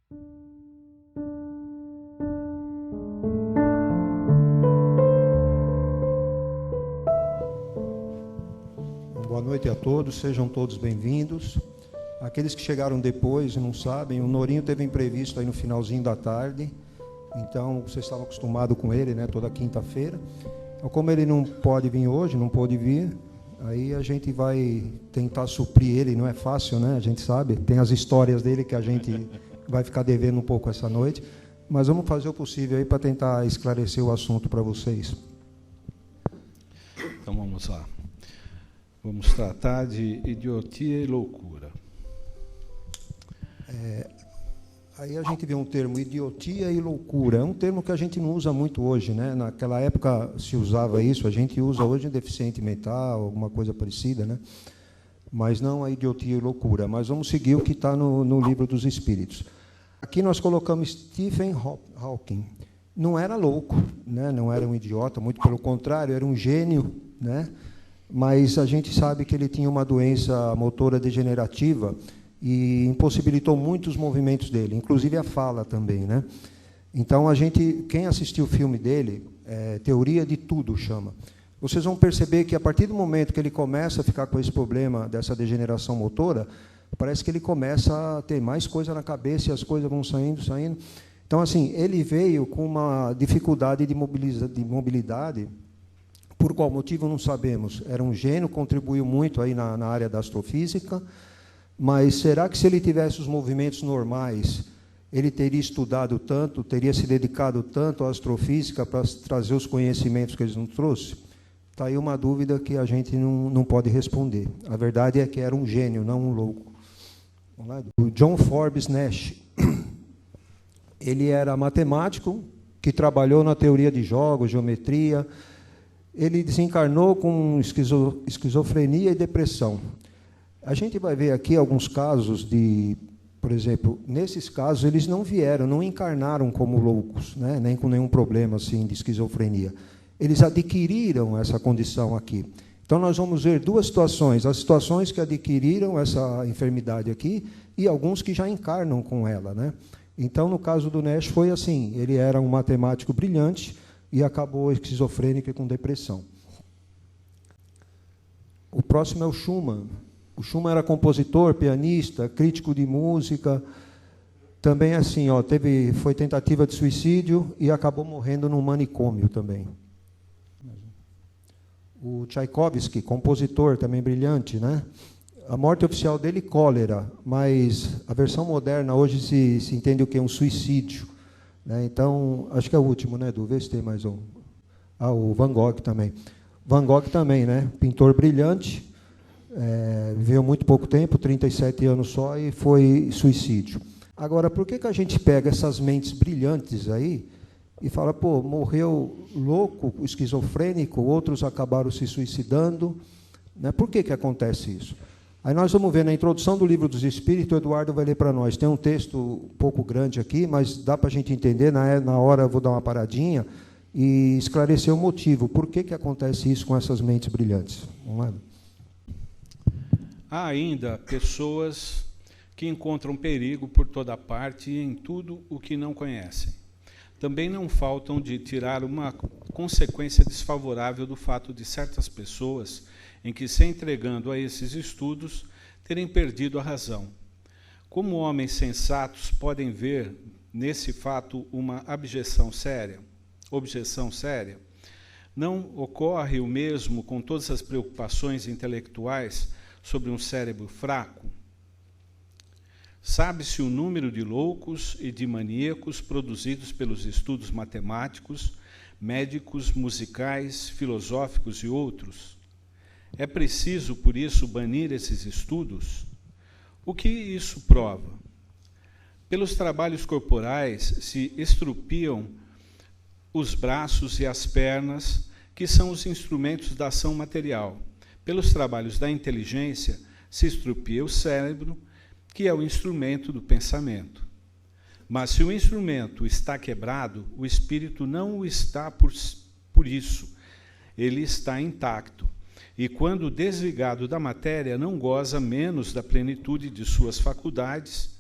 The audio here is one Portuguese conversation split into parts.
Boa noite a todos, sejam todos bem-vindos. Aqueles que chegaram depois e não sabem, o Norinho teve imprevisto aí no finalzinho da tarde, então vocês estavam acostumados com ele, né, toda quinta-feira. Então, como ele não pode vir hoje, não pôde vir, aí a gente vai tentar suprir ele, não é fácil, né, a gente sabe, tem as histórias dele que a gente vai ficar devendo um pouco essa noite, mas vamos fazer o possível aí para tentar esclarecer o assunto para vocês. Então vamos lá. Vamos tratar de idiotia e loucura. Aí a gente vê um termo, idiotia e loucura. É um termo que a gente não usa muito hoje, né? Naquela época se usava isso, a gente usa hoje deficiente mental, alguma coisa parecida, né? Mas não a idiotia e loucura. Mas vamos seguir o que está no Livro dos Espíritos. Aqui nós colocamos Stephen Hawking. Não era louco, né? Não era um idiota, muito pelo contrário, era um gênio, né? Mas a gente sabe que ele tinha uma doença motora degenerativa e impossibilitou muitos movimentos dele, inclusive a fala também, né? Então, quem assistiu o filme dele, Teoria de Tudo chama, vocês vão perceber que, a partir do momento que ele começa a ficar com esse problema dessa degeneração motora, parece que ele começa a ter mais coisa na cabeça e as coisas vão saindo. Então, assim, ele veio com uma dificuldade de mobilidade, por qual motivo não sabemos. Era um gênio, contribuiu muito aí na área da astrofísica, mas será que, se ele tivesse os movimentos normais, ele teria estudado tanto, teria se dedicado tanto à astrofísica para trazer os conhecimentos que ele nos trouxe? Está aí uma dúvida que a gente não pode responder. A verdade é que era um gênio, não um louco. Vamos lá. O John Forbes Nash, ele era matemático, que trabalhou na teoria de jogos, geometria. Ele desencarnou com esquizofrenia e depressão. A gente vai ver aqui alguns casos de, por exemplo, nesses casos eles não encarnaram como loucos, né? Nem com nenhum problema assim de esquizofrenia. Eles adquiriram essa condição aqui. Então nós vamos ver duas situações: as situações que adquiriram essa enfermidade aqui e alguns que já encarnam com ela, né? Então, no caso do Nash foi assim: ele era um matemático brilhante e acabou esquizofrênico e com depressão. O próximo é o Schumann. O Schumann era compositor, pianista, crítico de música. Também assim, foi tentativa de suicídio e acabou morrendo num manicômio também. O Tchaikovsky, compositor, também brilhante, né? A morte oficial dele, cólera, mas a versão moderna hoje se entende o que? Um suicídio, né? Então, acho que é o último, né, Edu? Vê se tem mais um. O Van Gogh também. Van Gogh também, né? Pintor brilhante. Viveu muito pouco tempo, 37 anos só, e foi suicídio. Agora, por que a gente pega essas mentes brilhantes aí e fala, pô, morreu louco, esquizofrênico, outros acabaram se suicidando, né? Por que acontece isso? Aí nós vamos ver na introdução do Livro dos Espíritos, o Eduardo vai ler para nós. Tem um texto um pouco grande aqui, mas dá para a gente entender, na hora eu vou dar uma paradinha e esclarecer o motivo, por que acontece isso com essas mentes brilhantes. Vamos lá. Há ainda pessoas que encontram perigo por toda parte e em tudo o que não conhecem. Também não faltam de tirar uma consequência desfavorável do fato de certas pessoas, em que se entregando a esses estudos, terem perdido a razão. Como homens sensatos podem ver nesse fato uma objeção séria? Não ocorre o mesmo com todas as preocupações intelectuais sobre um cérebro fraco? Sabe-se o número de loucos e de maníacos produzidos pelos estudos matemáticos, médicos, musicais, filosóficos e outros? É preciso, por isso, banir esses estudos? O que isso prova? Pelos trabalhos corporais se estrupiam os braços e as pernas, que são os instrumentos da ação material. Pelos trabalhos da inteligência, se estrupia o cérebro, que é o instrumento do pensamento. Mas se o instrumento está quebrado, o espírito não o está por isso, ele está intacto. E quando desligado da matéria, não goza menos da plenitude de suas faculdades,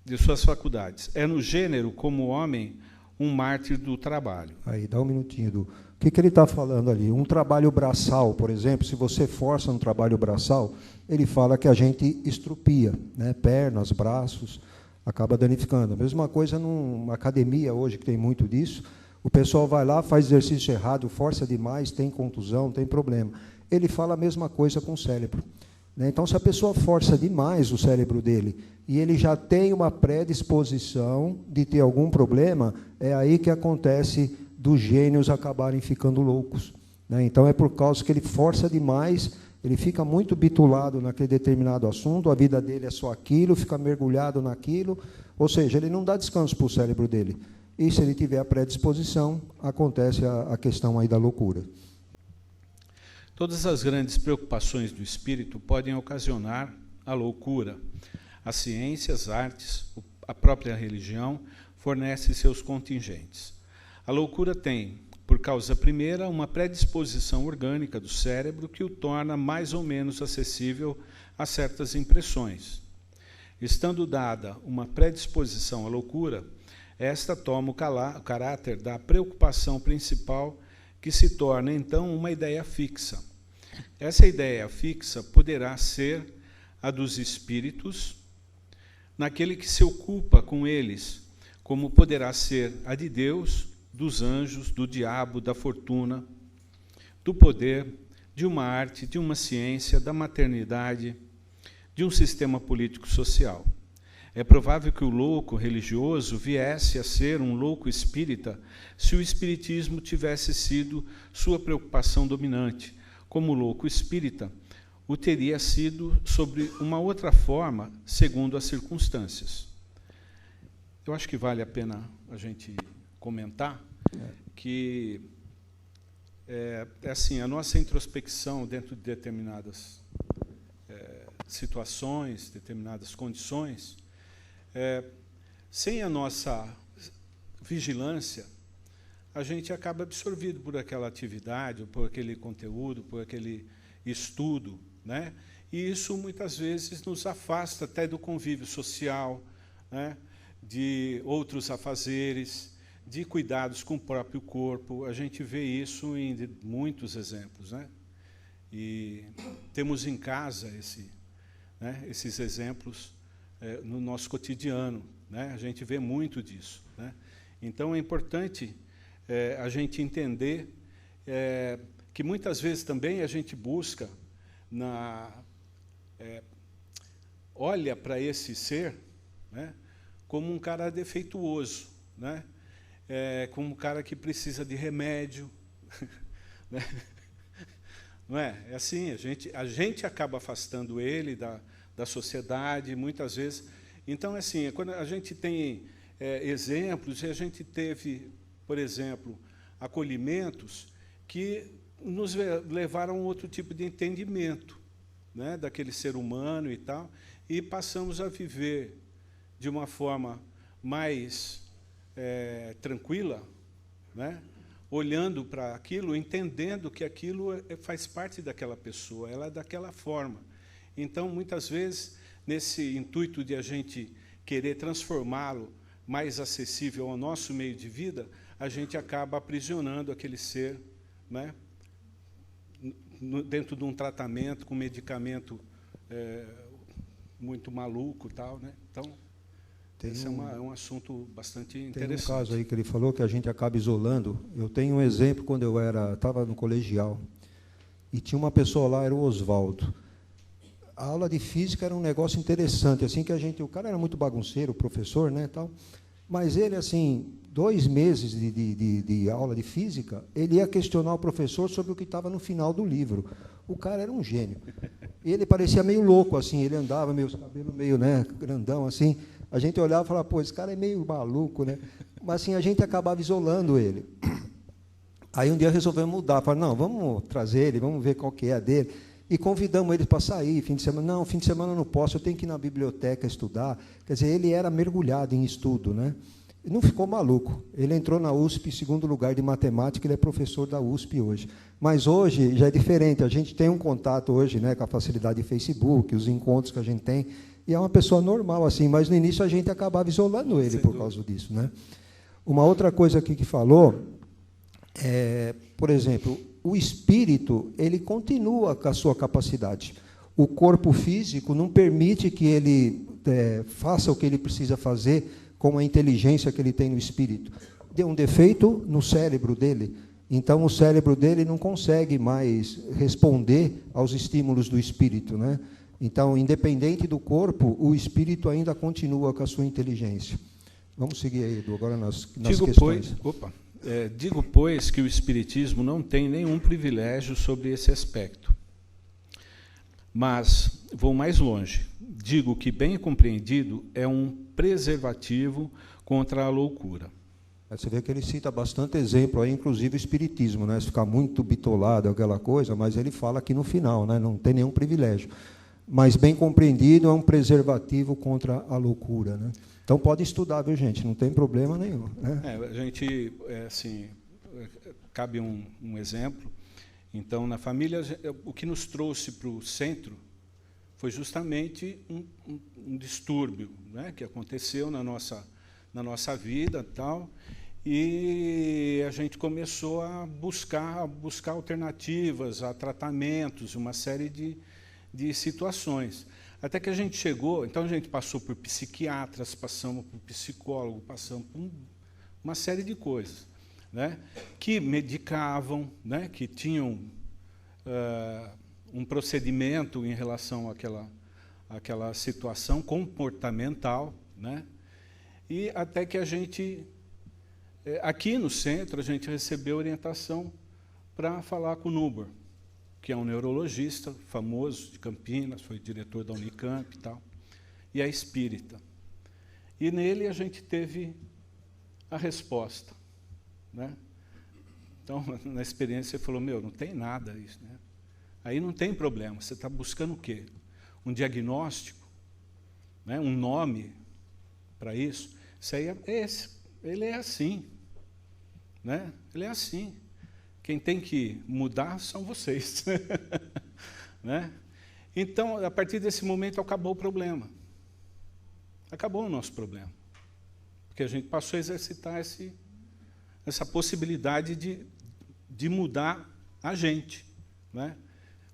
de suas faculdades. É no gênero, como homem, um mártir do trabalho. Aí, dá um minutinho, Edu. O que ele está falando ali? Um trabalho braçal, por exemplo, se você força um trabalho braçal, ele fala que a gente estrupia, né? Pernas, braços, acaba danificando. A mesma coisa numa academia hoje, que tem muito disso, o pessoal vai lá, faz exercício errado, força demais, tem contusão, tem problema. Ele fala a mesma coisa com o cérebro. Então, se a pessoa força demais o cérebro dele e ele já tem uma predisposição de ter algum problema, é aí que acontece dos gênios acabarem ficando loucos. Então, é por causa que ele força demais, ele fica muito bitulado naquele determinado assunto, a vida dele é só aquilo, fica mergulhado naquilo, ou seja, ele não dá descanso para o cérebro dele. E se ele tiver a predisposição, acontece a questão aí da loucura. Todas as grandes preocupações do espírito podem ocasionar a loucura. A ciência, as artes, a própria religião fornecem seus contingentes. A loucura tem, por causa primeira, uma predisposição orgânica do cérebro que o torna mais ou menos acessível a certas impressões. Estando dada uma predisposição à loucura, esta toma o caráter da preocupação principal, que se torna, então, uma ideia fixa. Essa ideia fixa poderá ser a dos espíritos, naquele que se ocupa com eles, como poderá ser a de Deus, dos anjos, do diabo, da fortuna, do poder, de uma arte, de uma ciência, da maternidade, de um sistema político-social. É provável que o louco religioso viesse a ser um louco espírita se o espiritismo tivesse sido sua preocupação dominante. Como louco espírita, o teria sido sobre uma outra forma, segundo as circunstâncias. Eu acho que vale a pena a gente comentar que assim, a nossa introspecção dentro de determinadas situações, determinadas condições, sem a nossa vigilância, a gente acaba absorvido por aquela atividade, por aquele conteúdo, por aquele estudo, né? E isso, muitas vezes, nos afasta até do convívio social, né? De outros afazeres, de cuidados com o próprio corpo. A gente vê isso em muitos exemplos, né? E temos em casa esses exemplos no nosso cotidiano, né? A gente vê muito disso, né? Então, é importante a gente entender que, muitas vezes, também a gente busca, olha para esse ser, né, como um cara defeituoso, né? Como um cara que precisa de remédio. Né? Não é? É assim, a gente acaba afastando ele da sociedade, muitas vezes. Então, assim, quando a gente tem exemplos, e a gente teve, por exemplo, acolhimentos que nos levaram a outro tipo de entendimento, né, daquele ser humano e tal, e passamos a viver de uma forma mais tranquila, né, olhando para aquilo, entendendo que aquilo faz parte daquela pessoa, ela é daquela forma. Então, muitas vezes, nesse intuito de a gente querer transformá-lo mais acessível ao nosso meio de vida, a gente acaba aprisionando aquele ser, né, dentro de um tratamento com medicamento muito maluco, tal, né? Então, esse é um assunto bastante interessante. Tem um caso aí que ele falou que a gente acaba isolando. Eu tenho um exemplo quando eu estava no colegial e tinha uma pessoa lá, era o Oswaldo. A aula de física era um negócio interessante, assim que o cara era muito bagunceiro, o professor, né, tal. Mas ele, assim, 2 meses de aula de física, ele ia questionar o professor sobre o que estava no final do livro. O cara era um gênio. Ele parecia meio louco, assim, ele andava meio, os cabelos meio, né, grandão, assim. A gente olhava e falava, pô, esse cara é meio maluco, né? Mas, assim, a gente acabava isolando ele. Aí, um dia, resolvemos mudar. Falei, não, vamos trazer ele, vamos ver qual que é a dele. E convidamos ele para sair, fim de semana. Não, fim de semana eu não posso, eu tenho que ir na biblioteca estudar. Quer dizer, ele era mergulhado em estudo, né? E não ficou maluco. Ele entrou na USP em 2º lugar de matemática, ele é professor da USP hoje. Mas hoje já é diferente, a gente tem um contato hoje, né, com a facilidade de Facebook, os encontros que a gente tem. E é uma pessoa normal, assim, mas no início a gente acabava isolando ele por causa disso, né? Uma outra coisa aqui que falou, por exemplo, o espírito, ele continua com a sua capacidade. O corpo físico não permite que ele faça o que ele precisa fazer com a inteligência que ele tem no espírito. Deu um defeito no cérebro dele, então o cérebro dele não consegue mais responder aos estímulos do espírito, né? Então, independente do corpo, o espírito ainda continua com a sua inteligência. Vamos seguir aí, Edu, agora nas questões. Digo, pois, que o Espiritismo não tem nenhum privilégio sobre esse aspecto. Mas vou mais longe. Digo que, bem compreendido, é um preservativo contra a loucura. Você vê que ele cita bastante exemplo, aí, inclusive o espiritismo, né? Se ficar muito bitolado, aquela coisa, mas ele fala aqui no final, né? Não tem nenhum privilégio. Mas, bem compreendido, é um preservativo contra a loucura, né? Então, pode estudar, viu, gente? Não tem problema nenhum, né? A gente, assim, cabe um exemplo. Então, na família, o que nos trouxe para o centro foi justamente um distúrbio, né, que aconteceu na nossa vida, tal, e a gente começou a buscar alternativas, a tratamentos, uma série de situações. Até que a gente chegou, então a gente passou por psiquiatras, passamos por psicólogo, passamos por uma série de coisas, né, que medicavam, né, que tinham um procedimento em relação àquela situação comportamental, né, e até que a gente, aqui no centro, a gente recebeu orientação para falar com o Nuber, que é um neurologista famoso de Campinas, foi diretor da Unicamp e tal, e é espírita. E nele a gente teve a resposta, né? Então, na experiência, ele falou, não tem nada isso, né? Aí não tem problema, você está buscando o quê? Um diagnóstico, né? Um nome para isso? Isso aí ele é assim, né? Ele é assim. Quem tem que mudar são vocês. Né? Então, a partir desse momento, acabou o problema. Acabou o nosso problema. Porque a gente passou a exercitar essa possibilidade de mudar a gente. Né?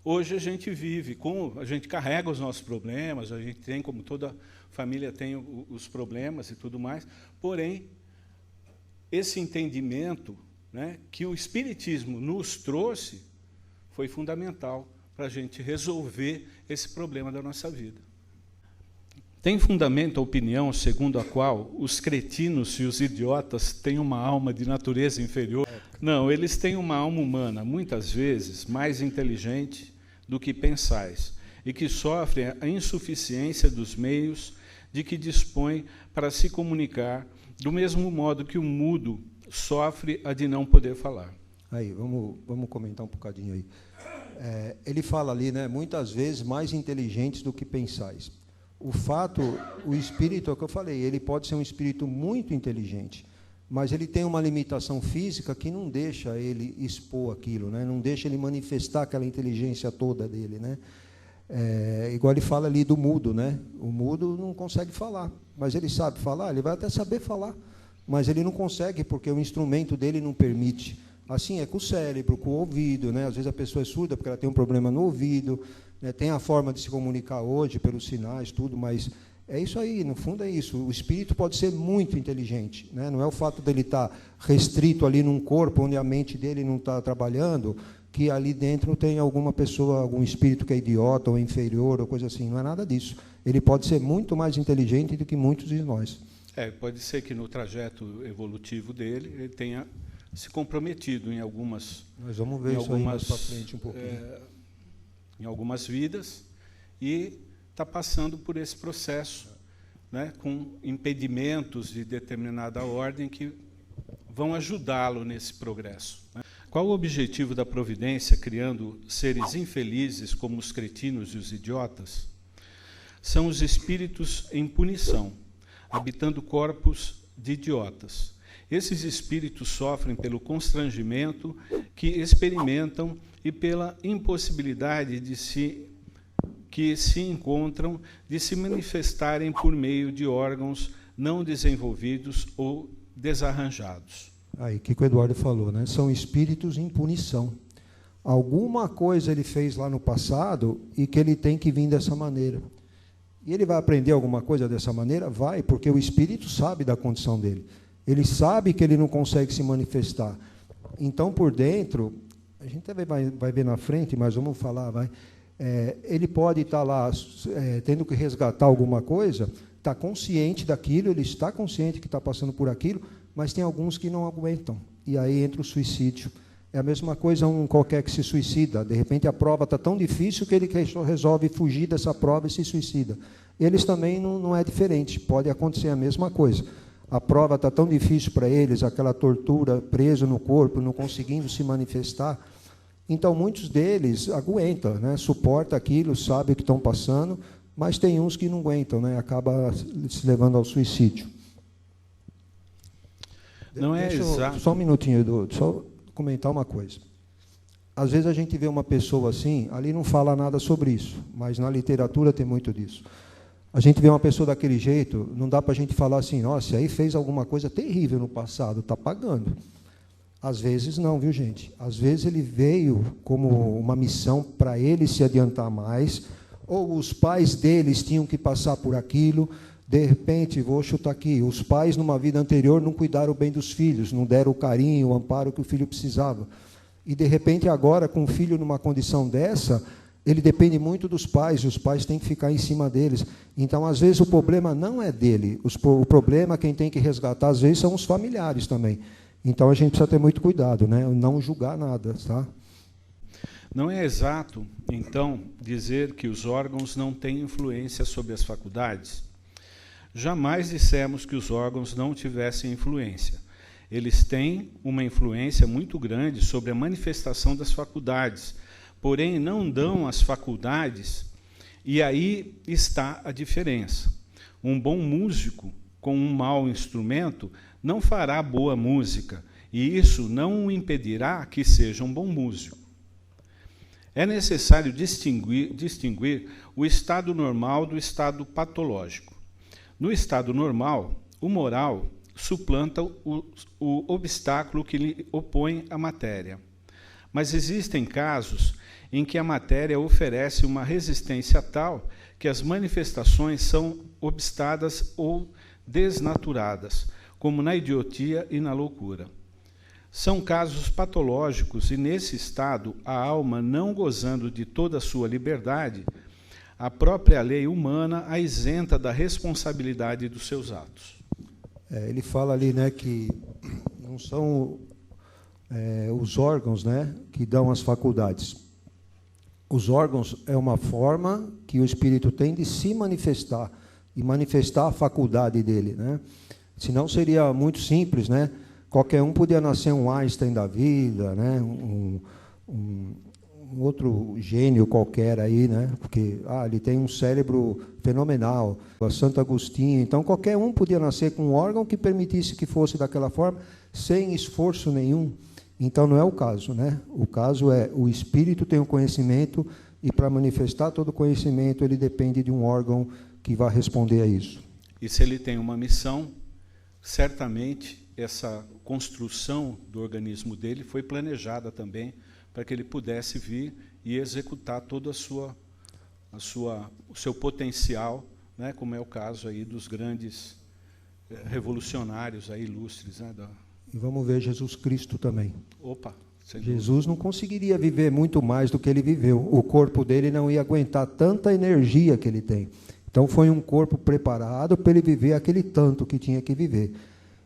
Hoje a gente vive, a gente carrega os nossos problemas, a gente tem, como toda família tem os problemas e tudo mais, porém, esse entendimento, né, que o Espiritismo nos trouxe foi fundamental para a gente resolver esse problema da nossa vida. Tem fundamento a opinião segundo a qual os cretinos e os idiotas têm uma alma de natureza inferior? Não, eles têm uma alma humana, muitas vezes, mais inteligente do que pensais, e que sofrem a insuficiência dos meios de que dispõe para se comunicar, do mesmo modo que o mudo sofre a de não poder falar. Aí, vamos comentar um bocadinho aí. Ele fala ali, né, muitas vezes mais inteligentes do que pensais. O espírito, é o que eu falei, ele pode ser um espírito muito inteligente, mas ele tem uma limitação física que não deixa ele expor aquilo, né, não deixa ele manifestar aquela inteligência toda dele, né. Igual ele fala ali do mudo, né? O mudo não consegue falar, mas ele sabe falar, ele vai até saber falar, mas ele não consegue porque o instrumento dele não permite. Assim é com o cérebro, com o ouvido, né? Às vezes a pessoa é surda porque ela tem um problema no ouvido, né? Tem a forma de se comunicar hoje pelos sinais, tudo, mas é isso aí, no fundo é isso. O espírito pode ser muito inteligente, né? Não é o fato dele estar restrito ali num corpo onde a mente dele não está trabalhando, que ali dentro tem alguma pessoa, algum espírito que é idiota ou inferior ou coisa assim. Não é nada disso. Ele pode ser muito mais inteligente do que muitos de nós. Pode ser que no trajeto evolutivo dele ele tenha se comprometido em algumas... Nós vamos ver isso aí mais para frente um pouquinho. Em algumas vidas, e está passando por esse processo, né, com impedimentos de determinada ordem que vão ajudá-lo nesse progresso. Né? Qual o objetivo da providência criando seres infelizes como os cretinos e os idiotas? São os espíritos em punição, habitando corpos de idiotas. Esses espíritos sofrem pelo constrangimento que experimentam e pela impossibilidade de se que se encontram de se manifestarem por meio de órgãos não desenvolvidos ou desarranjados. Aí, o que o Eduardo falou, né? São espíritos em punição. Alguma coisa ele fez lá no passado e que ele tem que vir dessa maneira. E ele vai aprender alguma coisa dessa maneira? Vai, porque o espírito sabe da condição dele. Ele sabe que ele não consegue se manifestar. Então, por dentro, a gente até vai ver na frente, mas vamos falar, vai. Ele pode estar lá tendo que resgatar alguma coisa, está consciente daquilo, ele está consciente que está passando por aquilo, mas tem alguns que não aguentam. E aí entra o suicídio. É a mesma coisa um qualquer que se suicida. De repente a prova está tão difícil que ele resolve fugir dessa prova e se suicida. Eles também não é diferente, pode acontecer a mesma coisa. A prova está tão difícil para eles, aquela tortura preso no corpo, não conseguindo se manifestar. Então, muitos deles aguentam, né? Suportam aquilo, sabem o que estão passando, mas tem uns que não aguentam, né? Acaba se levando ao suicídio. Não é exato. Só um minutinho, Edu, só comentar uma coisa. Às vezes a gente vê uma pessoa assim, ali não fala nada sobre isso, mas na literatura tem muito disso. A gente vê uma pessoa daquele jeito, não dá para a gente falar assim, nossa, aí fez alguma coisa terrível no passado, está pagando. Às vezes não, viu, gente? Às vezes ele veio como uma missão para ele se adiantar mais, ou os pais deles tinham que passar por aquilo. De repente, vou chutar aqui, os pais, numa vida anterior, não cuidaram bem dos filhos, não deram o carinho, o amparo que o filho precisava. E, de repente, agora, com o filho numa condição dessa, ele depende muito dos pais, e os pais têm que ficar em cima deles. Então, às vezes, o problema não é dele. O problema, quem tem que resgatar, às vezes, são os familiares também. Então, a gente precisa ter muito cuidado, né? Não julgar nada, tá? Não é exato, então, dizer que os órgãos não têm influência sobre as faculdades? Jamais dissemos que os órgãos não tivessem influência. Eles têm uma influência muito grande sobre a manifestação das faculdades, porém não dão às faculdades, e aí está a diferença. Um bom músico com um mau instrumento não fará boa música, e isso não o impedirá que seja um bom músico. É necessário distinguir o estado normal do estado patológico. No estado normal, o moral suplanta o obstáculo que lhe opõe à matéria. Mas existem casos em que a matéria oferece uma resistência tal que as manifestações são obstadas ou desnaturadas, como na idiotia e na loucura. São casos patológicos e, nesse estado, a alma, não gozando de toda a sua liberdade, a própria lei humana a isenta da responsabilidade dos seus atos. Ele fala ali, né, que não são os órgãos, né, que dão as faculdades. Os órgãos é uma forma que o espírito tem de se manifestar e manifestar a faculdade dele, né? Senão seria muito simples, né? Qualquer um podia nascer um Einstein da vida, né? Um outro gênio qualquer aí, né? Porque ele tem um cérebro fenomenal, a Santo Agostinho. Então, qualquer um podia nascer com um órgão que permitisse que fosse daquela forma, sem esforço nenhum. Então, não é o caso, né? O caso é o espírito tem o conhecimento e, para manifestar todo o conhecimento, ele depende de um órgão que vai responder a isso. E se ele tem uma missão, certamente essa construção do organismo dele foi planejada também para que ele pudesse vir e executar todo o seu potencial, né, como é o caso aí dos grandes revolucionários aí, ilustres, né, E vamos ver Jesus Cristo também. Opa! Jesus não conseguiria viver muito mais do que ele viveu. O corpo dele não ia aguentar tanta energia que ele tem. Então, foi um corpo preparado para ele viver aquele tanto que tinha que viver.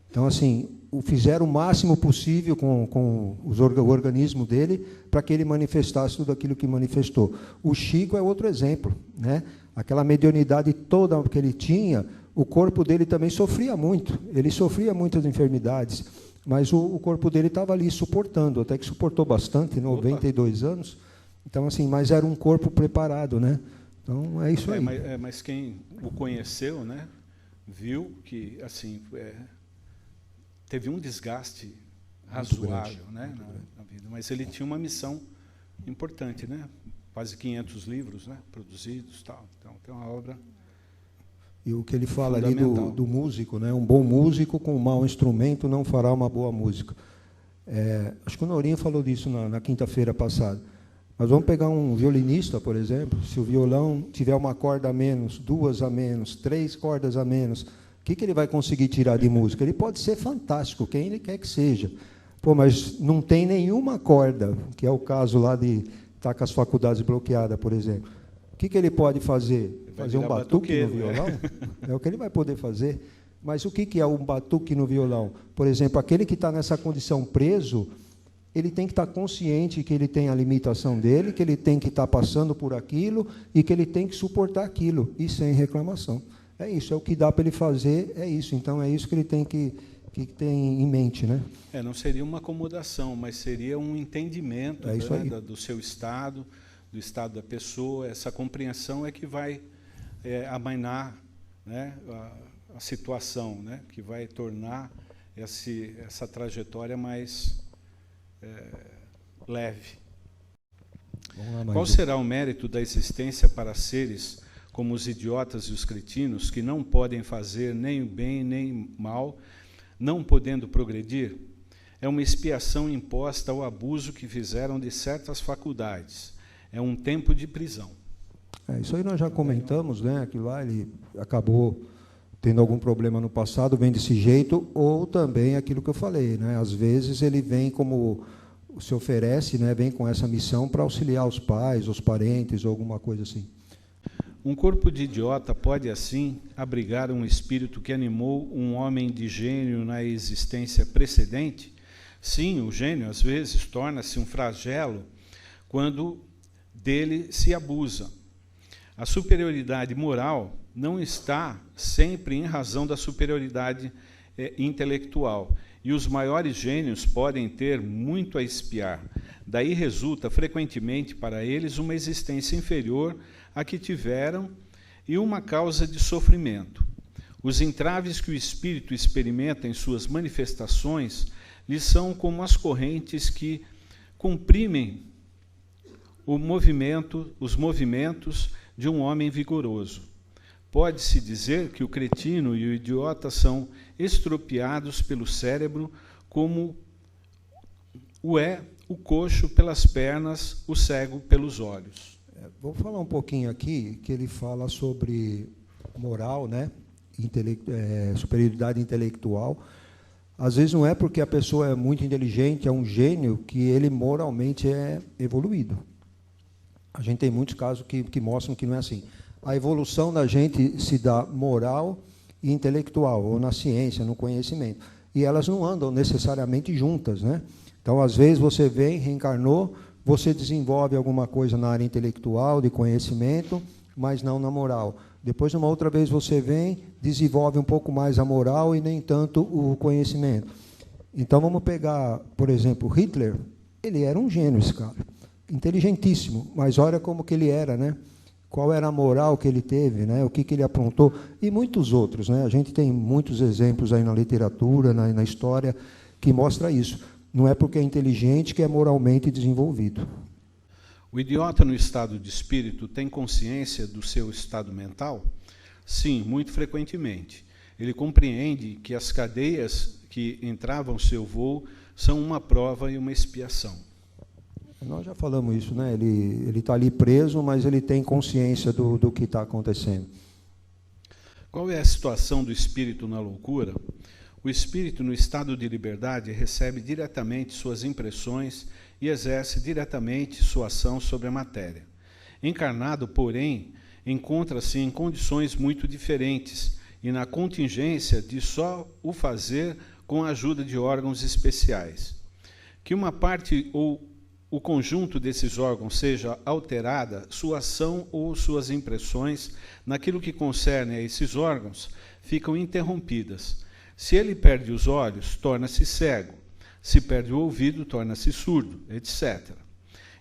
Então, assim, fizeram o máximo possível com o organismo dele para que ele manifestasse tudo aquilo que manifestou. O Chico é outro exemplo, né? Aquela mediunidade toda que ele tinha, o corpo dele também sofria muito. Ele sofria muitas enfermidades, mas o corpo dele estava ali suportando, até que suportou bastante, 92 anos. Então, assim, mas era um corpo preparado, né? Então, é isso aí. Mas quem o conheceu, né, viu que, assim, teve um desgaste razoável, né, na vida, mas ele tinha uma missão importante, né, quase 500 livros, né, produzidos, tal. Então tem uma obra. E o que ele fala ali do músico, né? Um bom músico com um mau instrumento não fará uma boa música. Acho que o Nourinho falou disso na quinta-feira passada. Mas vamos pegar um violinista, por exemplo. Se o violão tiver uma corda a menos, 2 a menos, 3 cordas a menos, o que ele vai conseguir tirar de música? Ele pode ser fantástico, quem ele quer que seja. Pô, mas não tem nenhuma corda, que é o caso lá de estar com as faculdades bloqueadas, por exemplo. O que ele pode fazer? Fazer um batuque no violão? É o que ele vai poder fazer. Mas o que é um batuque no violão? Por exemplo, aquele que está nessa condição preso, ele tem que estar consciente que ele tem a limitação dele, que ele tem que estar passando por aquilo e que ele tem que suportar aquilo, e sem reclamação. É isso, é o que dá para ele fazer, é isso. Então, é isso que ele tem que ter em mente, né? Não seria uma acomodação, mas seria um entendimento, né, do seu estado, do estado da pessoa. Essa compreensão é que vai amainar, né, a situação, né, que vai tornar essa trajetória mais leve. Qual será o mérito da existência para seres como os idiotas e os cretinos, que não podem fazer nem o bem nem mal, não podendo progredir? É uma expiação imposta ao abuso que fizeram de certas faculdades. É um tempo de prisão. Isso aí nós já comentamos, né? Aquilo lá, ele acabou tendo algum problema no passado, vem desse jeito, ou também aquilo que eu falei, né? Às vezes ele vem como se oferece, né? Vem com essa missão para auxiliar os pais, os parentes, ou alguma coisa assim. Um corpo de idiota pode, assim, abrigar um espírito que animou um homem de gênio na existência precedente? Sim, o gênio, às vezes, torna-se um flagelo quando dele se abusa. A superioridade moral não está sempre em razão da superioridade intelectual, e os maiores gênios podem ter muito a expiar. Daí resulta, frequentemente, para eles, uma existência inferior à que tiveram e uma causa de sofrimento. Os entraves que o espírito experimenta em suas manifestações lhes são como as correntes que comprimem os movimentos de um homem vigoroso. Pode-se dizer que o cretino e o idiota são estropiados pelo cérebro, como o é o coxo pelas pernas, o cego pelos olhos. Vou falar um pouquinho aqui, que ele fala sobre moral, né? Superioridade intelectual. Às vezes não é porque a pessoa é muito inteligente, é um gênio, que ele moralmente é evoluído. A gente tem muitos casos que mostram que não é assim. A evolução da gente se dá moral e intelectual, ou na ciência, no conhecimento. E elas não andam necessariamente juntas, né? Então, às vezes, você vem, reencarnou, você desenvolve alguma coisa na área intelectual, de conhecimento, mas não na moral. Depois, uma outra vez, você vem, desenvolve um pouco mais a moral e nem tanto o conhecimento. Então, vamos pegar, por exemplo, Hitler. Ele era um gênio, esse cara. Inteligentíssimo, mas olha como que ele era, né? Qual era a moral que ele teve, né? O que ele aprontou, e muitos outros, né? A gente tem muitos exemplos aí na literatura, na história, que mostra isso. Não é porque é inteligente que é moralmente desenvolvido. O idiota no estado de espírito tem consciência do seu estado mental? Sim, muito frequentemente. Ele compreende que as cadeias que entravam seu voo são uma prova e uma expiação. Nós já falamos isso, né? Ele está ali preso, mas ele tem consciência do que está acontecendo. Qual é a situação do espírito na loucura? O espírito, no estado de liberdade, recebe diretamente suas impressões e exerce diretamente sua ação sobre a matéria. Encarnado, porém, encontra-se em condições muito diferentes e na contingência de só o fazer com a ajuda de órgãos especiais. Que uma parte ou o conjunto desses órgãos seja alterada, sua ação ou suas impressões, naquilo que concerne a esses órgãos, ficam interrompidas. Se ele perde os olhos, torna-se cego. Se perde o ouvido, torna-se surdo, etc.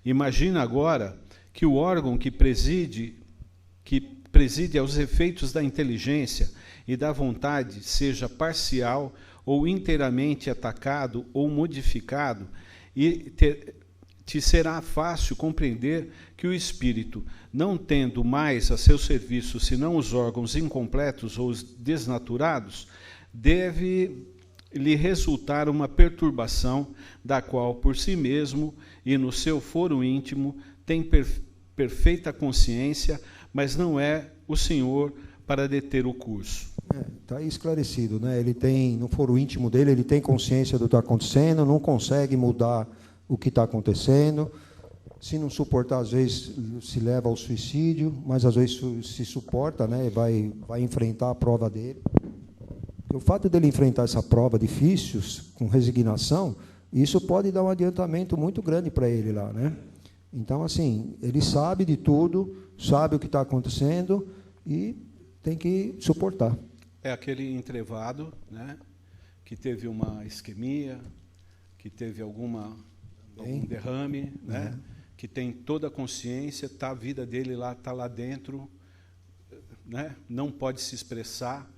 Imagina agora que o órgão que preside aos efeitos da inteligência e da vontade seja parcial ou inteiramente atacado ou modificado e te será fácil compreender que o espírito, não tendo mais a seu serviço senão os órgãos incompletos ou os desnaturados, deve lhe resultar uma perturbação, da qual por si mesmo e no seu foro íntimo tem perfeita consciência, mas não é o Senhor para deter o curso. Está aí esclarecido, né? Ele tem, no foro íntimo dele, ele tem consciência do que está acontecendo, não consegue mudar o que está acontecendo. Se não suportar, às vezes se leva ao suicídio, mas às vezes se suporta, né? Vai enfrentar a prova dele. O fato dele enfrentar essa prova difícil, com resignação, isso pode dar um adiantamento muito grande para ele lá, né? Então, assim, ele sabe de tudo, sabe o que está acontecendo e tem que suportar. É aquele entrevado, né, que teve uma isquemia, que teve algum derrame, né, que tem toda a consciência, a vida dele lá está lá dentro, né, não pode se expressar,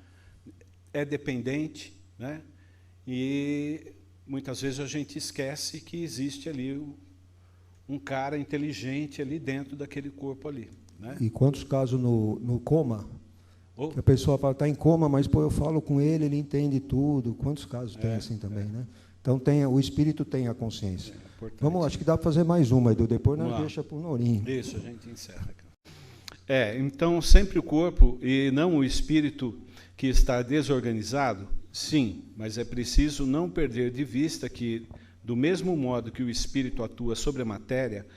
é dependente, né, e muitas vezes a gente esquece que existe ali um cara inteligente ali dentro daquele corpo ali, né? E quantos casos no coma? Que a pessoa fala, está em coma, mas eu falo com ele, ele entende tudo. Quantos casos tem assim também, né? Então o espírito tem a consciência. Vamos, acho que dá para fazer mais uma, Edu, depois nós deixa para o Norinho. Isso, a gente encerra. Então, sempre o corpo e não o espírito que está desorganizado? Sim, mas é preciso não perder de vista que, do mesmo modo que o espírito atua sobre a matéria,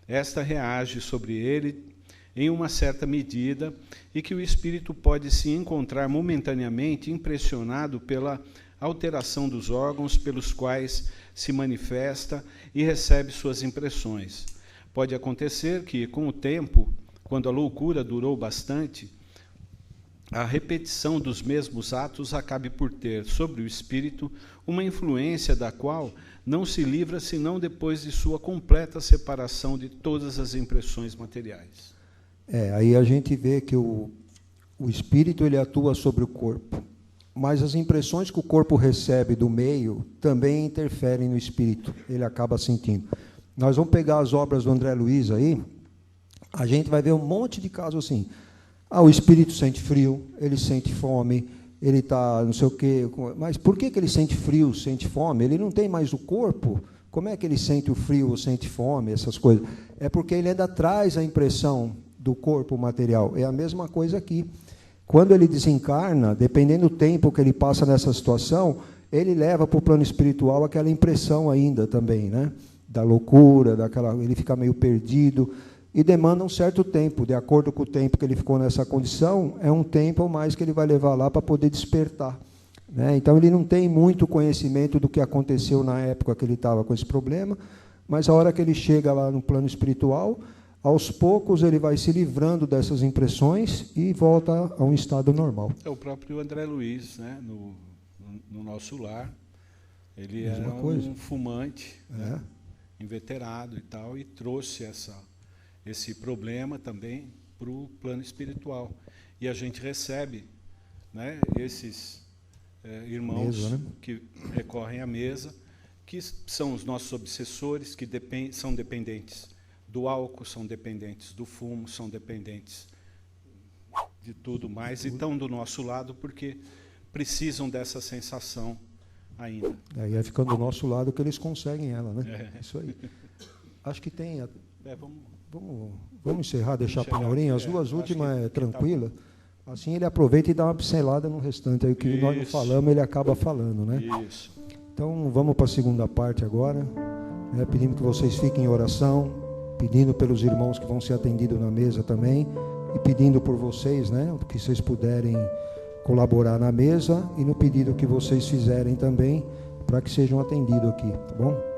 esta reage sobre ele em uma certa medida, e que o espírito pode se encontrar momentaneamente impressionado pela alteração dos órgãos pelos quais se manifesta e recebe suas impressões. Pode acontecer que, com o tempo, quando a loucura durou bastante, a repetição dos mesmos atos acabe por ter sobre o espírito uma influência da qual não se livra senão depois de sua completa separação de todas as impressões materiais. Aí a gente vê que o espírito ele atua sobre o corpo, mas as impressões que o corpo recebe do meio também interferem no espírito, ele acaba sentindo. Nós vamos pegar as obras do André Luiz aí, a gente vai ver um monte de casos assim. O espírito sente frio, ele sente fome, ele está não sei o quê. Mas por que ele sente frio, sente fome? Ele não tem mais o corpo. Como é que ele sente o frio ou sente fome, essas coisas? É porque ele ainda traz a impressão do corpo material. É a mesma coisa aqui. Quando ele desencarna, dependendo do tempo que ele passa nessa situação, ele leva para o plano espiritual aquela impressão ainda também, né? Da loucura, ele fica meio perdido. E demanda um certo tempo, de acordo com o tempo que ele ficou nessa condição, é um tempo ou mais que ele vai levar lá para poder despertar, né? Então, ele não tem muito conhecimento do que aconteceu na época que ele estava com esse problema, mas a hora que ele chega lá no plano espiritual, aos poucos ele vai se livrando dessas impressões e volta a um estado normal. É o próprio André Luiz, né? no nosso lar, ele era um fumante, né? Inveterado e tal, e trouxe esse problema também para o plano espiritual. E a gente recebe, né, esses irmãos que recorrem à mesa, que são os nossos obsessores, que são dependentes do álcool, são dependentes do fumo, são dependentes de tudo mais, e estão do nosso lado porque precisam dessa sensação ainda. Aí é ficando do nosso lado que eles conseguem ela, né? Isso aí. Acho que tem... Vamos encerrar, deixar para o Naurinho. As duas últimas é tranquila. Tá, assim ele aproveita e dá uma pincelada no restante. Aí o que nós não falamos, ele acaba falando, né? Isso. Então, vamos para a segunda parte agora. Pedindo que vocês fiquem em oração, pedindo pelos irmãos que vão ser atendidos na mesa também, e pedindo por vocês, né? Que vocês puderem colaborar na mesa, e no pedido que vocês fizerem também, para que sejam atendidos aqui, tá bom?